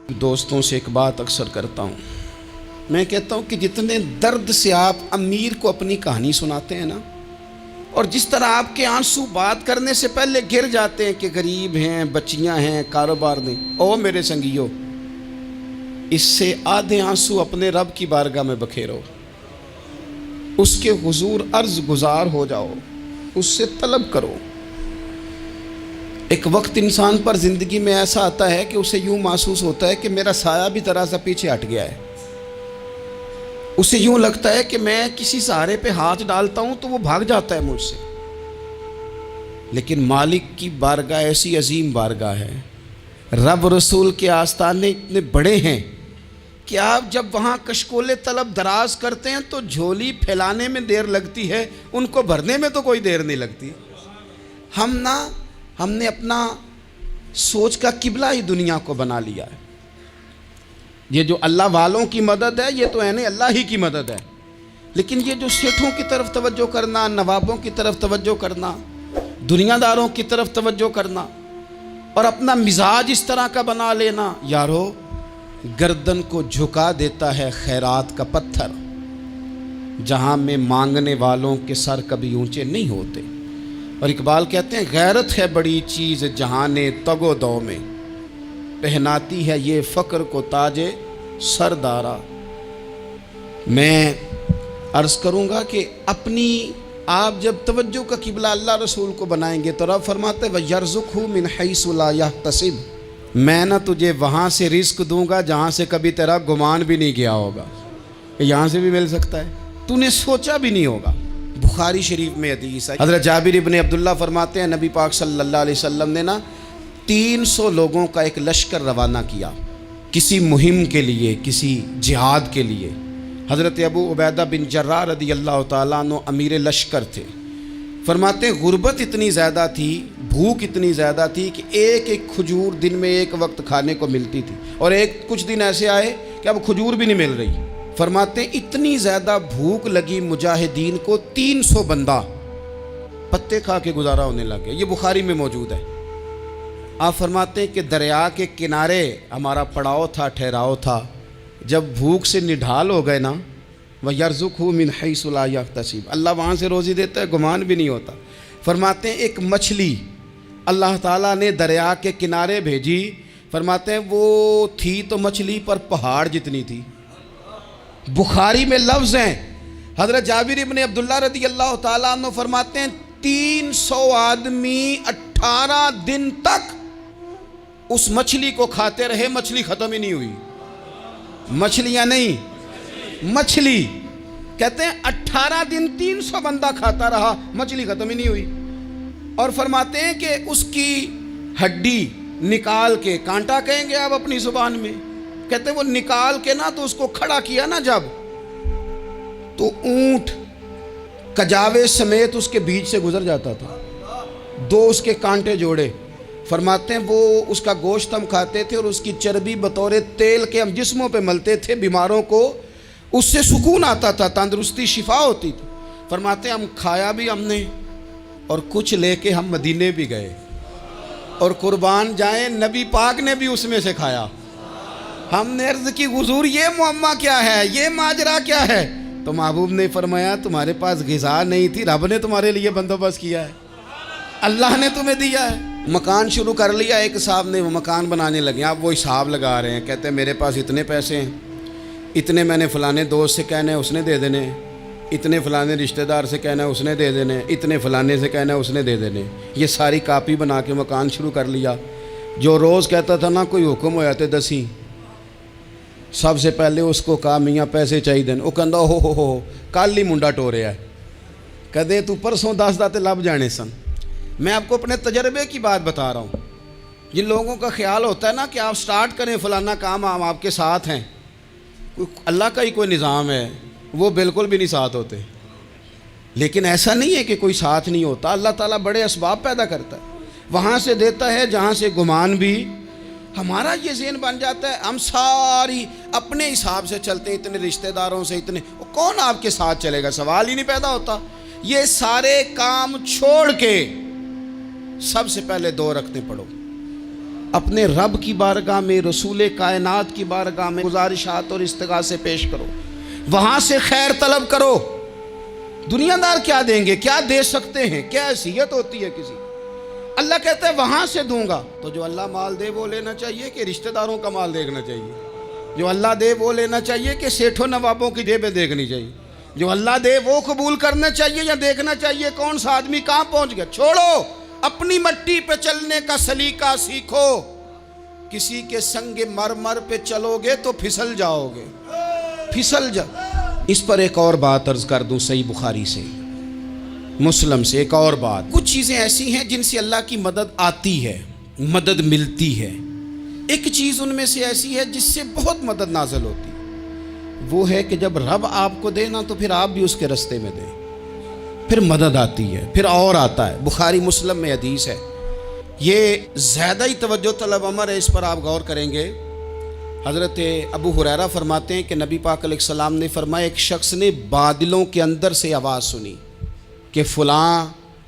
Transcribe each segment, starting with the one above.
دوستوں سے ایک بات اکثر کرتا ہوں، میں کہتا ہوں کہ جتنے درد سے آپ امیر کو اپنی کہانی سناتے ہیں نا، اور جس طرح آپ کے آنسو بات کرنے سے پہلے گر جاتے ہیں کہ غریب ہیں، بچیاں ہیں، کاروبار نہیں، او میرے سنگیو، اس سے آدھے آنسو اپنے رب کی بارگاہ میں بکھیرو، اس کے حضور عرض گزار ہو جاؤ، اس سے طلب کرو۔ ایک وقت انسان پر زندگی میں ایسا آتا ہے کہ اسے یوں محسوس ہوتا ہے کہ میرا سایہ بھی ذرا سا پیچھے ہٹ گیا ہے، اسے یوں لگتا ہے کہ میں کسی سہارے پہ ہاتھ ڈالتا ہوں تو وہ بھاگ جاتا ہے مجھ سے۔ لیکن مالک کی بارگاہ ایسی عظیم بارگاہ ہے، رب رسول کے آستانے اتنے بڑے ہیں کہ آپ جب وہاں کشکول طلب دراز کرتے ہیں تو جھولی پھیلانے میں دیر لگتی ہے، ان کو بھرنے میں تو کوئی دیر نہیں لگتی۔ ہم نے اپنا سوچ کا قبلہ ہی دنیا کو بنا لیا ہے۔ یہ جو اللہ والوں کی مدد ہے یہ تو اللہ ہی کی مدد ہے، لیکن یہ جو سیٹھوں کی طرف توجہ کرنا، نوابوں کی طرف توجہ کرنا، دنیا داروں کی طرف توجہ کرنا اور اپنا مزاج اس طرح کا بنا لینا، یارو گردن کو جھکا دیتا ہے خیرات کا پتھر، جہاں میں مانگنے والوں کے سر کبھی اونچے نہیں ہوتے۔ اور اقبال کہتے ہیں غیرت ہے بڑی چیز جہان تگ و دو میں، پہناتی ہے یہ فقر کو تاج سردارا۔ میں عرض کروں گا کہ اپنی آپ جب توجہ کا قبلہ اللہ رسول کو بنائیں گے تو رب فرماتے وَيَرْزُقْهُ مِنْ حَيْثُ لَا يَحْتَسِبُ، میں نہ تجھے وہاں سے رزق دوں گا جہاں سے کبھی تیرا گمان بھی نہیں گیا ہوگا کہ یہاں سے بھی مل سکتا ہے، تو نے سوچا بھی نہیں ہوگا۔ بخاری شریف میں حدیث ہے، حضرت جابر ابن عبداللہ فرماتے ہیں نبی پاک صلی اللہ علیہ وسلم نے 300 لوگوں کا ایک لشکر روانہ کیا کسی مہم کے لیے، کسی جہاد کے لیے۔ حضرت ابو عبیدہ بن جراح رضی اللہ تعالیٰ عنہ امیر لشکر تھے۔ فرماتے ہیں غربت اتنی زیادہ تھی، بھوک اتنی زیادہ تھی کہ ایک ایک کھجور دن میں ایک وقت کھانے کو ملتی تھی، اور کچھ دن ایسے آئے کہ اب کھجور بھی نہیں مل رہی۔ فرماتے ہیں اتنی زیادہ بھوک لگی مجاہدین کو 300 بندہ پتے کھا کے گزارا ہونے لگے، یہ بخاری میں موجود ہے۔ آپ فرماتے ہیں کہ دریا کے کنارے ہمارا پڑاؤ تھا، ٹھہراؤ تھا، جب بھوک سے نڈھال ہو گئے نا، وَيَرْزُقْهُ مِنْ حَيْثُ لَا يَحْتَسِبُ، اللہ وہاں سے روزی دیتا ہے، گمان بھی نہیں ہوتا۔ فرماتے ہیں ایک مچھلی اللہ تعالیٰ نے دریا کے کنارے بھیجی، فرماتے ہیں وہ تھی تو مچھلی پر پہاڑ جتنی تھی۔ بخاری میں لفظ ہیں، حضرت جابر ابن عبداللہ رضی اللہ تعالیٰ عنہ فرماتے ہیں 300 آدمی 18 دن تک اس مچھلی کو کھاتے رہے، مچھلی ختم ہی نہیں ہوئی۔ مچھلیاں نہیں، مچھلی کہتے ہیں 18 دن 300 بندہ کھاتا رہا، مچھلی ختم ہی نہیں ہوئی۔ اور فرماتے ہیں کہ اس کی ہڈی نکال کے، کانٹا کہیں گے آپ اپنی زبان میں، کہتے ہیں وہ نکال کے نا تو اس کو کھڑا کیا نا جب، تو اونٹ کجاوے سمیت اس کے بیچ سے گزر جاتا تھا، 2 اس کے کانٹے جوڑے۔ فرماتے ہیں وہ اس کا گوشت ہم کھاتے تھے اور اس کی چربی بطور تیل کے ہم جسموں پہ ملتے تھے، بیماروں کو اس سے سکون آتا تھا، تندرستی شفا ہوتی تھی۔ فرماتے ہیں ہم کھایا بھی ہم نے، اور کچھ لے کے ہم مدینے بھی گئے، اور قربان جائیں نبی پاک نے بھی اس میں سے کھایا۔ ہم نے عرض کی حضور یہ معمہ کیا ہے، یہ ماجرا کیا ہے؟ تو محبوب نے فرمایا تمہارے پاس غذا نہیں تھی، رب نے تمہارے لیے بندوبست کیا ہے، اللہ نے تمہیں دیا ہے۔ مکان شروع کر لیا، ایک صاحب نے وہ مکان بنانے لگے، آپ وہ حساب لگا رہے ہیں، کہتے ہیں میرے پاس اتنے پیسے ہیں، اتنے میں نے فلانے دوست سے کہنا ہے اس نے دے دینے، اتنے فلانے رشتہ دار سے کہنا ہے اس نے دے دینے، اتنے فلانے سے کہنا ہے اس نے دے دینے۔ یہ ساری کاپی بنا کے مکان شروع کر لیا۔ جو روز کہتا تھا نا کوئی حکم ہو جاتے 10 سب سے پہلے اس کو کہا میاں پیسے چاہیے، وہ کہندا ہو کل ہی منڈا ٹوریا ہے، کہتے تو پرسوں 10 داتے لب جانے سن۔ میں آپ کو اپنے تجربے کی بات بتا رہا ہوں۔ جن لوگوں کا خیال ہوتا ہے نا کہ آپ سٹارٹ کریں فلانا کام، ہم آپ کے ساتھ ہیں، اللہ کا ہی کوئی نظام ہے، وہ بالکل بھی نہیں ساتھ ہوتے۔ لیکن ایسا نہیں ہے کہ کوئی ساتھ نہیں ہوتا، اللہ تعالیٰ بڑے اسباب پیدا کرتا ہے، وہاں سے دیتا ہے جہاں سے گمان بھی۔ ہمارا یہ ذہن بن جاتا ہے ہم ساری اپنے حساب سے چلتے ہیں، اتنے رشتہ داروں سے، اتنے، کون آپ کے ساتھ چلے گا؟ سوال ہی نہیں پیدا ہوتا۔ یہ سارے کام چھوڑ کے سب سے پہلے 2 رکعتیں پڑھو، اپنے رب کی بارگاہ میں، رسول کائنات کی بارگاہ میں گزارشات اور استغاثے پیش کرو، وہاں سے خیر طلب کرو۔ دنیا دار کیا دیں گے، کیا دے سکتے ہیں، کیا حیثیت ہوتی ہے کسی؟ اللہ کہتا ہے وہاں سے دوں گا۔ تو جو اللہ مال دے وہ لینا چاہیے کہ رشتہ داروں کا مال دیکھنا چاہیے؟ جو اللہ دے وہ لینا چاہیے کہ سیٹھوں نوابوں کی جیبیں دیکھنی چاہیے؟ جو اللہ دے وہ قبول کرنا چاہیے یا دیکھنا چاہیے کون سا آدمی کہاں پہنچ گیا؟ چھوڑو، اپنی مٹی پہ چلنے کا سلیقہ سیکھو۔ کسی کے سنگ مرمر پہ چلو گے تو پھسل جاؤ گے، پھسل جاؤ۔ اس پر ایک اور بات عرض کر دوں، صحیح بخاری سے، مسلم سے ایک اور بات۔ کچھ چیزیں ایسی ہیں جن سے اللہ کی مدد آتی ہے، مدد ملتی ہے۔ ایک چیز ان میں سے ایسی ہے جس سے بہت مدد نازل ہوتی ہے، وہ ہے کہ جب رب آپ کو دے نا تو پھر آپ بھی اس کے رستے میں دیں، پھر مدد آتی ہے، پھر اور آتا ہے۔ بخاری مسلم میں حدیث ہے، یہ زیادہ ہی توجہ طلب امر ہے، اس پر آپ غور کریں گے۔ حضرت ابو ہریرہ فرماتے ہیں کہ نبی پاک علیہ السلام نے فرمایا ایک شخص نے بادلوں کے اندر سے آواز سنی کہ فلاں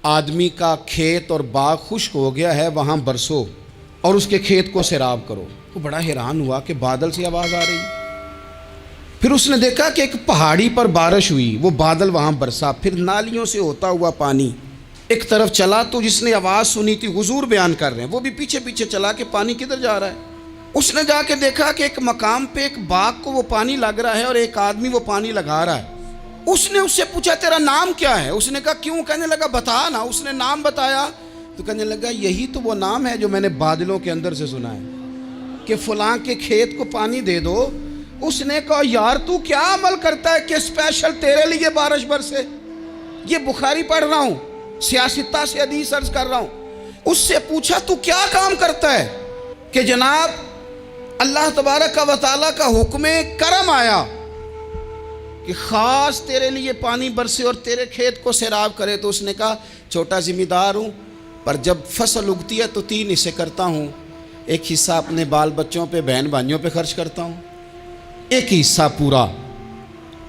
آدمی کا کھیت اور باغ خشک ہو گیا ہے، وہاں برسو اور اس کے کھیت کو سیراب کرو۔ وہ بڑا حیران ہوا کہ بادل سے آواز آ رہی۔ پھر اس نے دیکھا کہ ایک پہاڑی پر بارش ہوئی، وہ بادل وہاں برسا، پھر نالیوں سے ہوتا ہوا پانی ایک طرف چلا۔ تو جس نے آواز سنی تھی، حضور بیان کر رہے ہیں، وہ بھی پیچھے پیچھے چلا کہ پانی کدھر جا رہا ہے۔ اس نے جا کے دیکھا کہ ایک مقام پہ ایک باغ کو وہ پانی لگ رہا ہے اور ایک آدمی وہ پانی لگا رہا ہے۔ اس نے اس سے پوچھا تیرا نام کیا ہے؟ اس نے کہا کیوں؟ کہنے لگا بتا نا۔ اس نے نام بتایا تو کہنے لگا یہی تو وہ نام ہے جو میں نے بادلوں کے اندر سے سنا ہے کہ فلاں کے کھیت کو پانی دے دو۔ اس نے کہا یار تو کیا عمل کرتا ہے کہ اسپیشل تیرے لیے بارش برسے؟ یہ بخاری پڑھ رہا ہوں، سیاستہ سے حدیث عرض کر رہا ہوں۔ اس سے پوچھا تو کیا کام کرتا ہے کہ جناب اللہ تبارک و تعالیٰ کا حکم کرم آیا کہ خاص تیرے لیے پانی برسے اور تیرے کھیت کو سیراب کرے؟ تو اس نے کہا چھوٹا ذمہ دار ہوں، پر جب فصل اگتی ہے تو 3 حصے کرتا ہوں۔ ایک حصہ اپنے بال بچوں پہ، بہن بھائیوں پہ خرچ کرتا ہوں، ایک حصہ پورا،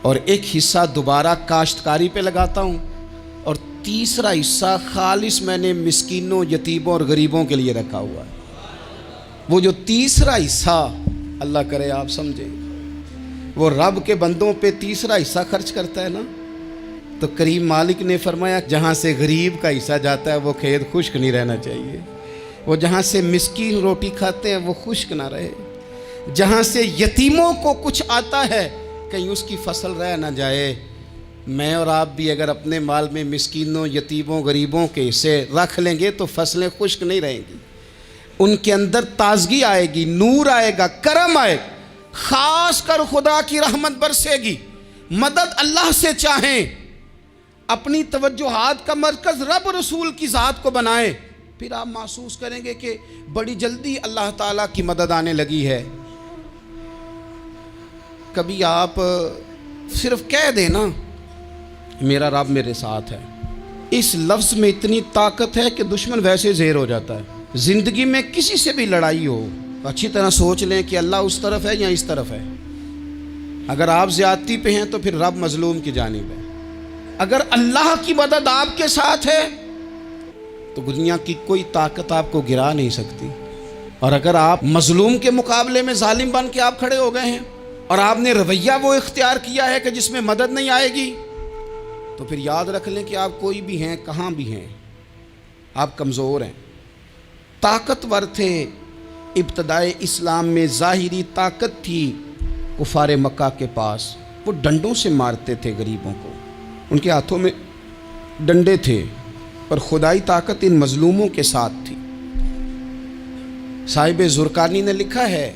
اور ایک حصہ دوبارہ کاشتکاری پہ لگاتا ہوں، اور تیسرا حصہ خالص میں نے مسکینوں، یتیموں اور غریبوں کے لیے رکھا ہوا ہے۔ وہ جو تیسرا حصہ، اللہ کرے آپ سمجھیں، وہ رب کے بندوں پہ تیسرا حصہ خرچ کرتا ہے نا، تو کریم مالک نے فرمایا جہاں سے غریب کا حصہ جاتا ہے وہ کھیت خشک نہیں رہنا چاہیے، وہ جہاں سے مسکین روٹی کھاتے ہیں وہ خشک نہ رہے، جہاں سے یتیموں کو کچھ آتا ہے کہیں اس کی فصل رہ نہ جائے۔ میں اور آپ بھی اگر اپنے مال میں مسکینوں، یتیموں، غریبوں کے حصے رکھ لیں گے تو فصلیں خشک نہیں رہیں گی، ان کے اندر تازگی آئے گی، نور آئے گا، کرم آئے گا، خاص کر خدا کی رحمت برسے گی۔ مدد اللہ سے چاہیں، اپنی توجہات کا مرکز رب رسول کی ذات کو بنائیں، پھر آپ محسوس کریں گے کہ بڑی جلدی اللہ تعالیٰ کی مدد آنے لگی ہے۔ کبھی آپ صرف کہہ دیں نا میرا رب میرے ساتھ ہے، اس لفظ میں اتنی طاقت ہے کہ دشمن ویسے زہر ہو جاتا ہے۔ زندگی میں کسی سے بھی لڑائی ہو، اچھی طرح سوچ لیں کہ اللہ اس طرف ہے یا اس طرف ہے۔ اگر آپ زیادتی پہ ہیں تو پھر رب مظلوم کی جانب ہے۔ اگر اللہ کی مدد آپ کے ساتھ ہے تو دنیا کی کوئی طاقت آپ کو گرا نہیں سکتی، اور اگر آپ مظلوم کے مقابلے میں ظالم بن کے آپ کھڑے ہو گئے ہیں اور آپ نے رویہ وہ اختیار کیا ہے کہ جس میں مدد نہیں آئے گی، تو پھر یاد رکھ لیں کہ آپ کوئی بھی ہیں، کہاں بھی ہیں، آپ کمزور ہیں۔ طاقتور تھے ابتدائے اسلام میں، ظاہری طاقت تھی کفار مکہ کے پاس، وہ ڈنڈوں سے مارتے تھے غریبوں کو، ان کے ہاتھوں میں ڈنڈے تھے، پر خدائی طاقت ان مظلوموں کے ساتھ تھی۔ صاحب زرقانی نے لکھا ہے،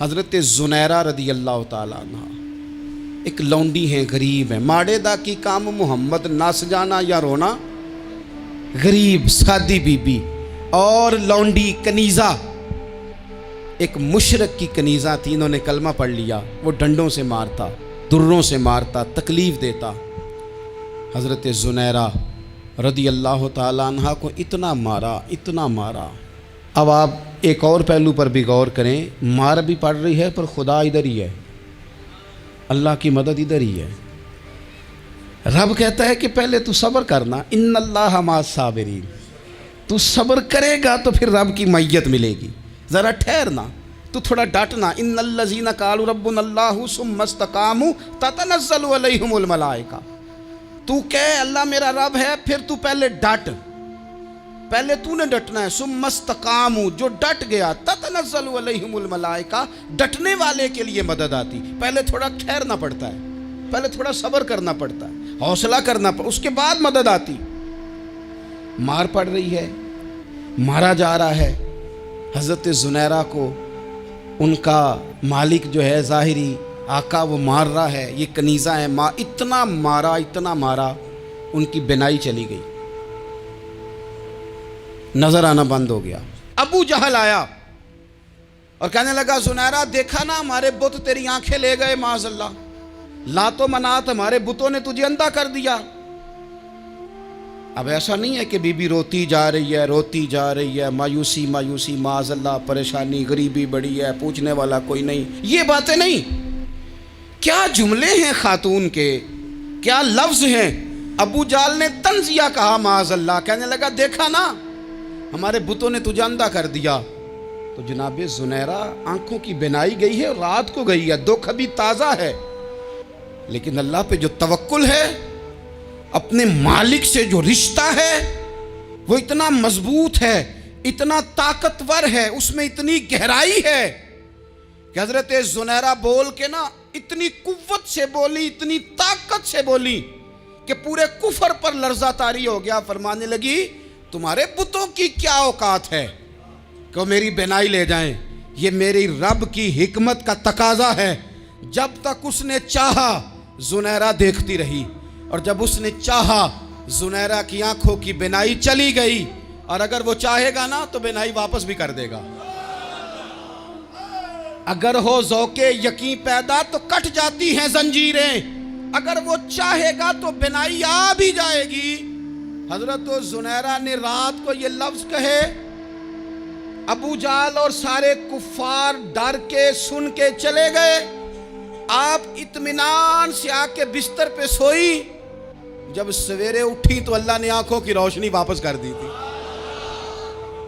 حضرت زنیرہ رضی اللہ تعالیٰ عنہ ایک لونڈی ہیں، غریب ہیں، ماڑے دا کی کام محمد نس جانا یا رونا، غریب سادی بی بی اور لونڈی کنیزہ، ایک مشرک کی کنیزہ تھی، انہوں نے کلمہ پڑھ لیا، وہ ڈنڈوں سے مارتا، دروں سے مارتا، تکلیف دیتا۔ حضرت زنیرہ رضی اللہ تعالیٰ عنہ کو اتنا مارا، اتنا مارا۔ اب آپ ایک اور پہلو پر بھی غور کریں، مار بھی پڑ رہی ہے پر خدا ادھر ہی ہے، اللہ کی مدد ادھر ہی ہے۔ رب کہتا ہے کہ پہلے تو صبر کرنا، ان اللہ مع الصابرین، تو صبر کرے گا تو پھر رب کی معیت ملے گی۔ ذرا ٹھہرنا, تو تھوڑا ڈٹنا. ان الذین قالوا ربنا اللہ ثم استقاموا تتنزل علیہم الملائکہ. تو کہے اللہ میرا رب ہے, پھر تو پہلے ڈٹ, پہلے تو نے ڈٹنا ہے. ثم استقاموا, جو ڈٹ گیا, تتنزل علیہم الملائکہ, ڈٹنے والے کے لیے مدد آتی. پہلے تھوڑا ٹھہرنا پڑتا ہے, پہلے تھوڑا صبر کرنا پڑتا ہے, حوصلہ کرنا پڑتا, اس کے بعد مدد آتی. مار پڑ رہی ہے, مارا جا رہا ہے. حضرت زنیرہ کو ان کا مالک جو ہے ظاہری آقا وہ مار رہا ہے. یہ کنیزہ ہے, اتنا مارا ان کی بینائی چلی گئی, نظر آنا بند ہو گیا. ابو جہل آیا اور کہنے لگا زنیرہ دیکھا نا ہمارے بت تیری آنکھیں لے گئے, معاذ اللہ, لات و منات ہمارے بتوں نے تجھے اندھا کر دیا. اب ایسا نہیں ہے کہ بی بی روتی جا رہی ہے, مایوسی معاذ اللہ, پریشانی, غریبی بڑی ہے, پوچھنے والا کوئی نہیں, یہ باتیں نہیں. کیا جملے ہیں خاتون کے, کیا لفظ ہیں. ابو جہل نے تنزیہ کہا معاذ اللہ, کہنے لگا دیکھا نا ہمارے بتوں نے تجھے اندھا کر دیا. تو جناب زنیرہ آنکھوں کی بینائی گئی ہے, رات کو گئی ہے, دکھ ابھی تازہ ہے, لیکن اللہ پہ جو توکل ہے, اپنے مالک سے جو رشتہ ہے وہ اتنا مضبوط ہے, اتنا طاقتور ہے, اس میں اتنی گہرائی ہے کہ حضرت زنیرہ بول کے نا اتنی قوت سے بولی, اتنی طاقت سے بولی کہ پورے کفر پر لرزہ طاری ہو گیا. فرمانے لگی تمہارے بتوں کی کیا اوقات ہے کہ وہ میری بینائی لے جائیں, یہ میری رب کی حکمت کا تقاضا ہے. جب تک اس نے چاہا زنیرہ دیکھتی رہی, اور جب اس نے چاہا زنیرہ کی آنکھوں کی بینائی چلی گئی, اور اگر وہ چاہے گا نا تو بینائی واپس بھی کر دے گا. اگر ہو ذوق یقین پیدا تو کٹ جاتی ہیں زنجیریں, اگر وہ چاہے گا تو بینائی آ بھی جائے گی. حضرت زنیرہ نے رات کو یہ لفظ کہے, ابو جہل اور سارے کفار ڈر کے سن کے چلے گئے. آپ اطمینان سے آ کے بستر پہ سوئی. جب سویرے اٹھی تو اللہ نے آنکھوں کی روشنی واپس کر دی تھی.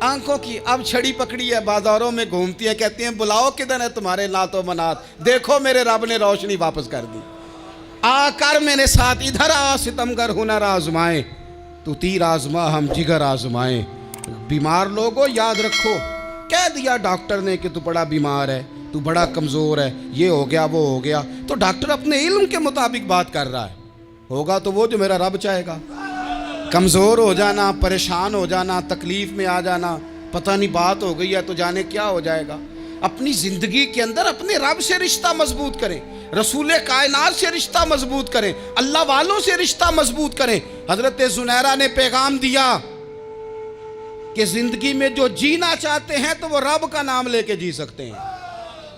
آنکھوں کی اب چھڑی پکڑی ہے, بازاروں میں گھومتی ہے, کہتی ہیں بلاؤ کدھر ہے تمہارے لات و منات, دیکھو میرے رب نے روشنی واپس کر دی. آ کر میرے ساتھ ادھر آ, ستمگر ہنر آزمائیں, تو تیر آزما ہم جگر آزمائیں. بیمار لوگوں یاد رکھو, کہہ دیا ڈاکٹر نے کہ تو بڑا بیمار ہے, تو بڑا کمزور ہے, یہ ہو گیا وہ ہو گیا, تو ڈاکٹر اپنے علم کے مطابق بات کر رہا ہے. ہوگا تو وہ جو میرا رب چاہے گا. کمزور ہو جانا, پریشان ہو جانا, تکلیف میں آ جانا, پتہ نہیں بات ہو گئی ہے تو جانے کیا ہو جائے گا. اپنی زندگی کے اندر اپنے رب سے رشتہ مضبوط کریں, رسول کائنات سے رشتہ مضبوط کریں, اللہ والوں سے رشتہ مضبوط کریں. حضرت زنیرہ نے پیغام دیا کہ زندگی میں جو جینا چاہتے ہیں تو وہ رب کا نام لے کے جی سکتے ہیں.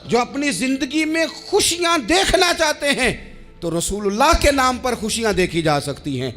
جو اپنی زندگی میں خوشیاں دیکھنا چاہتے ہیں تو رسول اللہ کے نام پر خوشیاں دیکھی جا سکتی ہیں.